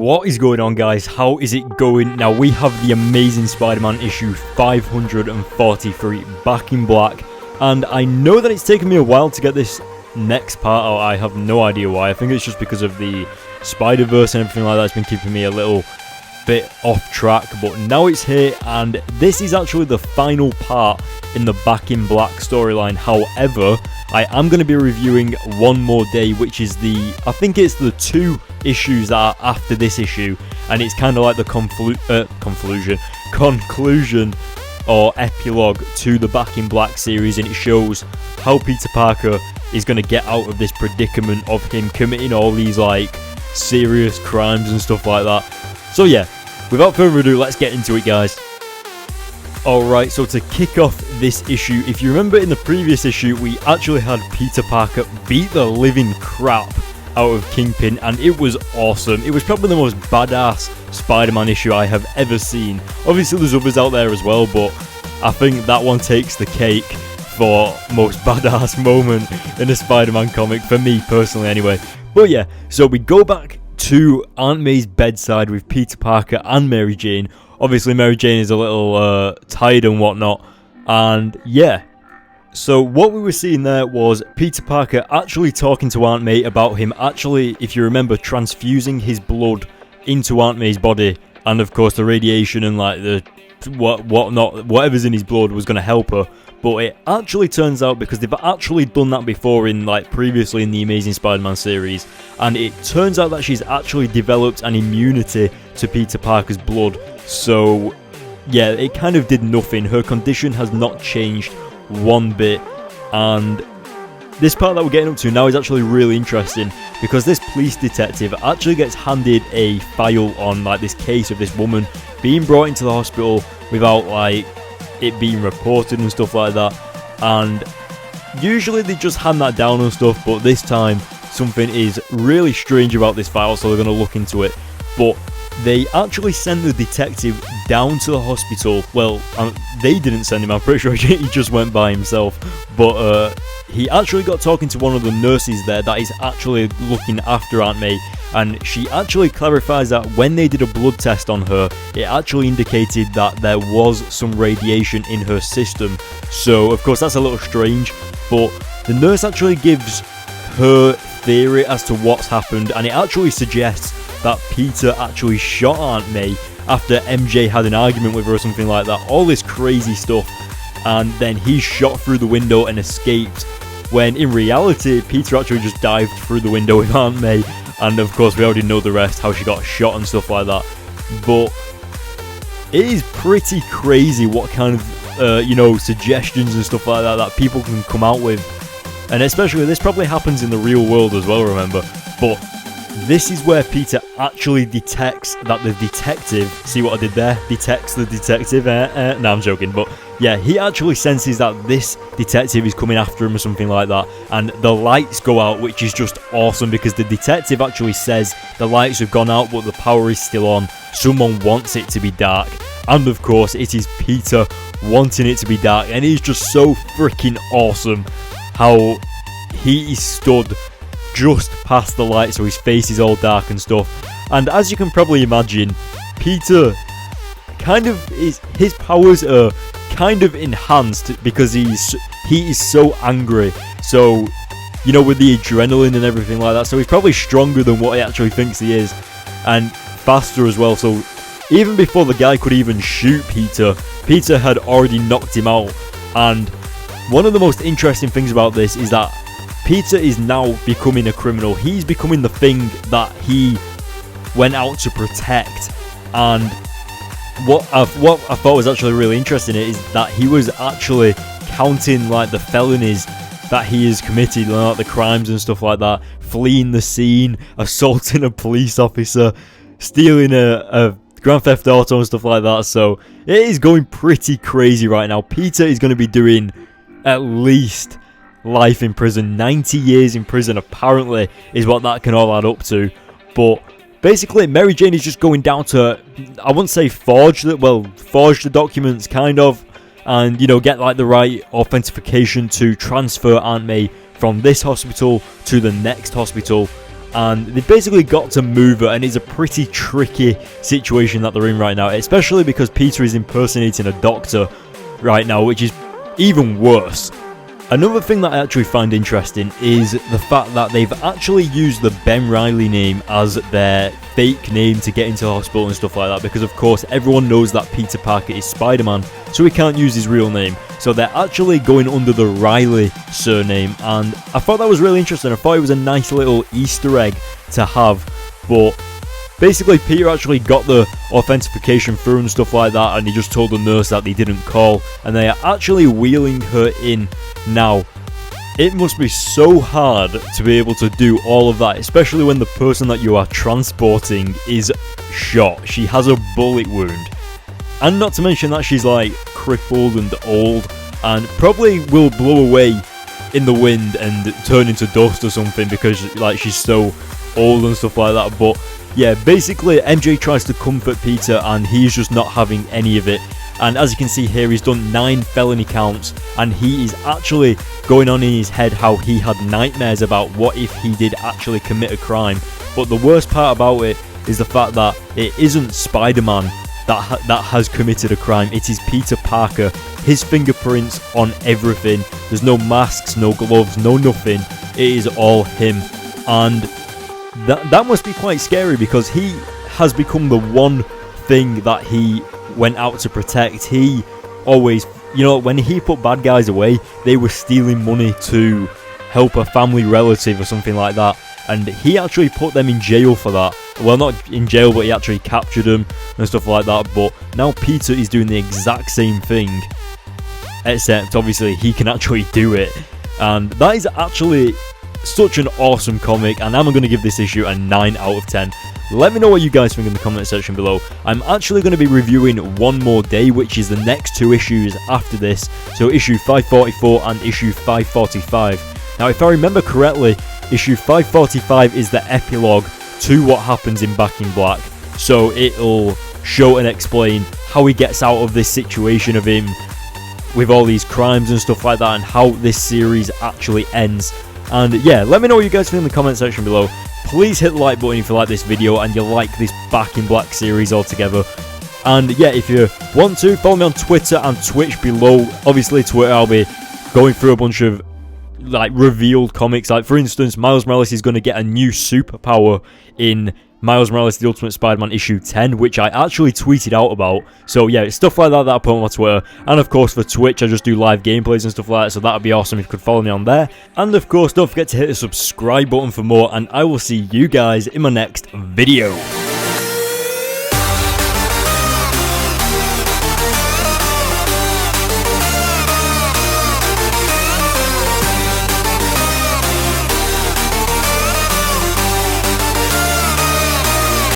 What is going on, guys? How is it going? Now we have the Amazing Spider-Man issue 543 back in black, and I know that it's taken me a while to get this next part out. I have no idea why. I think it's just because of the Spider-Verse and everything like that. It's been keeping me a little bit off track, but now it's here, and this is actually the final part in the Back in Black storyline. However, I am going to be reviewing One More Day, which is I think it's the 2 issues that are after this issue, and it's kind of like the conclusion or epilogue to the Back in Black series, and it shows how Peter Parker is going to get out of this predicament of him committing all these like serious crimes and stuff like that. So yeah, without further ado, let's get into it, guys. Alright, so to kick off this issue, if you remember in the previous issue, we actually had Peter Parker beat the living crap out of Kingpin, and it was awesome. It was probably the most badass Spider-Man issue I have ever seen. Obviously there's others out there as well, but I think that one takes the cake for most badass moment in a Spider-Man comic, for me personally anyway. But yeah, so we go back to Aunt May's bedside with Peter Parker and Mary Jane. Obviously Mary Jane is a little tired and whatnot, and yeah. So what we were seeing there was Peter Parker actually talking to Aunt May about him actually, if you remember, transfusing his blood into Aunt May's body, and of course the radiation and like the whatever's in his blood was going to help her. But it actually turns out, because they've actually done that before in like previously in the Amazing Spider-Man series, and it turns out that she's actually developed an immunity to Peter Parker's blood. So yeah, it kind of did nothing. Her condition has not changed one bit, and this part that we're getting up to now is actually really interesting, because this police detective actually gets handed a file on like this case of this woman being brought into the hospital without like it being reported and stuff like that, and usually they just hand that down and stuff, but this time something is really strange about this file, so they're going to look into it. But they actually sent the detective down to the hospital. Well, they didn't send him, I'm pretty sure he just went by himself, but he actually got talking to one of the nurses there that is actually looking after Aunt May, and she actually clarifies that when they did a blood test on her, it actually indicated that there was some radiation in her system. So of course that's a little strange, but the nurse actually gives her theory as to what's happened, and it actually suggests that Peter actually shot Aunt May after MJ had an argument with her or something like that. All this crazy stuff, and then he shot through the window and escaped, when in reality Peter actually just dived through the window with Aunt May, and of course we already know the rest, how she got shot and stuff like that. But it is pretty crazy what kind of suggestions and stuff like that people can come out with, and especially this probably happens in the real world as well, remember. But this is where Peter actually detects that the detective, see what I did there? Detects the detective. No, I'm joking, but yeah, he actually senses that this detective is coming after him or something like that, and the lights go out, which is just awesome, because the detective actually says the lights have gone out but the power is still on. Someone wants it to be dark, and of course it is Peter wanting it to be dark, and it's just so freaking awesome how he is stood just past the light, so his face is all dark and stuff. And as you can probably imagine, Peter kind of his powers are kind of enhanced because he is so angry, so with the adrenaline and everything like that, so he's probably stronger than what he actually thinks he is, and faster as well. So even before the guy could even shoot Peter had already knocked him out. And one of the most interesting things about this is that Peter is now becoming a criminal. He's becoming the thing that he went out to protect. And what I thought was actually really interesting is that he was actually counting like the felonies that he has committed, like the crimes and stuff like that, fleeing the scene, assaulting a police officer, stealing a Grand Theft Auto and stuff like that. So it is going pretty crazy right now. Peter is going to be doing at least life in prison. 90 years in prison apparently is what that can all add up to. But basically Mary Jane is just going down to, I wouldn't say forge the documents kind of, and get like the right authentication to transfer Aunt May from this hospital to the next hospital. and they basically got to move her, and it's a pretty tricky situation that they're in right now, especially because Peter is impersonating a doctor right now, which is even worse. Another thing that I actually find interesting is the fact that they've actually used the Ben Reilly name as their fake name to get into the hospital and stuff like that, because of course everyone knows that Peter Parker is Spider-Man, so he can't use his real name. So they're actually going under the Reilly surname, and I thought that was really interesting. I thought it was a nice little Easter egg to have, but basically Peter actually got the authentication through and stuff like that, and he just told the nurse that they didn't call, and they are actually wheeling her in now. It must be so hard to be able to do all of that, especially when the person that you are transporting is shot. She has a bullet wound, and not to mention that she's like crippled and old, and probably will blow away in the wind and turn into dust or something, because like she's so old and stuff like that. But yeah, basically MJ tries to comfort Peter, and he's just not having any of it. And as you can see here, he's done 9 felony counts, and he is actually going on in his head how he had nightmares about what if he did actually commit a crime. But the worst part about it is the fact that it isn't Spider-Man that has committed a crime. It is Peter Parker. His fingerprints on everything. There's no masks, no gloves, no nothing. It is all him. And that must be quite scary, because he has become the one thing that he went out to protect. He always, you know, when he put bad guys away, they were stealing money to help a family relative or something like that, and he actually put them in jail for that. Well, not in jail, but he actually captured them and stuff like that. But now Peter is doing the exact same thing, except obviously he can actually do it, and that is actually such an awesome comic, and I'm going to give this issue a 9 out of 10. Let me know what you guys think in the comment section below. I'm actually going to be reviewing One More Day, which is the next 2 issues after this, so issue 544 and issue 545. Now, if I remember correctly, issue 545 is the epilogue to what happens in Back in Black, so it'll show and explain how he gets out of this situation of him with all these crimes and stuff like that, and how this series actually ends. And yeah, let me know what you guys think in the comment section below. Please hit the like button if you like this video and you like this Back in Black series altogether. And yeah, if you want to, follow me on Twitter and Twitch below. Obviously Twitter, I'll be going through a bunch of like revealed comics. Like for instance, Miles Morales is going to get a new superpower in Miles Morales The Ultimate Spider-Man issue 10, which I actually tweeted out about. So yeah, it's stuff like that I put on my Twitter. And of course for Twitch, I just do live gameplays and stuff like that, so that would be awesome if you could follow me on there. And of course, don't forget to hit the subscribe button for more, and I will see you guys in my next video.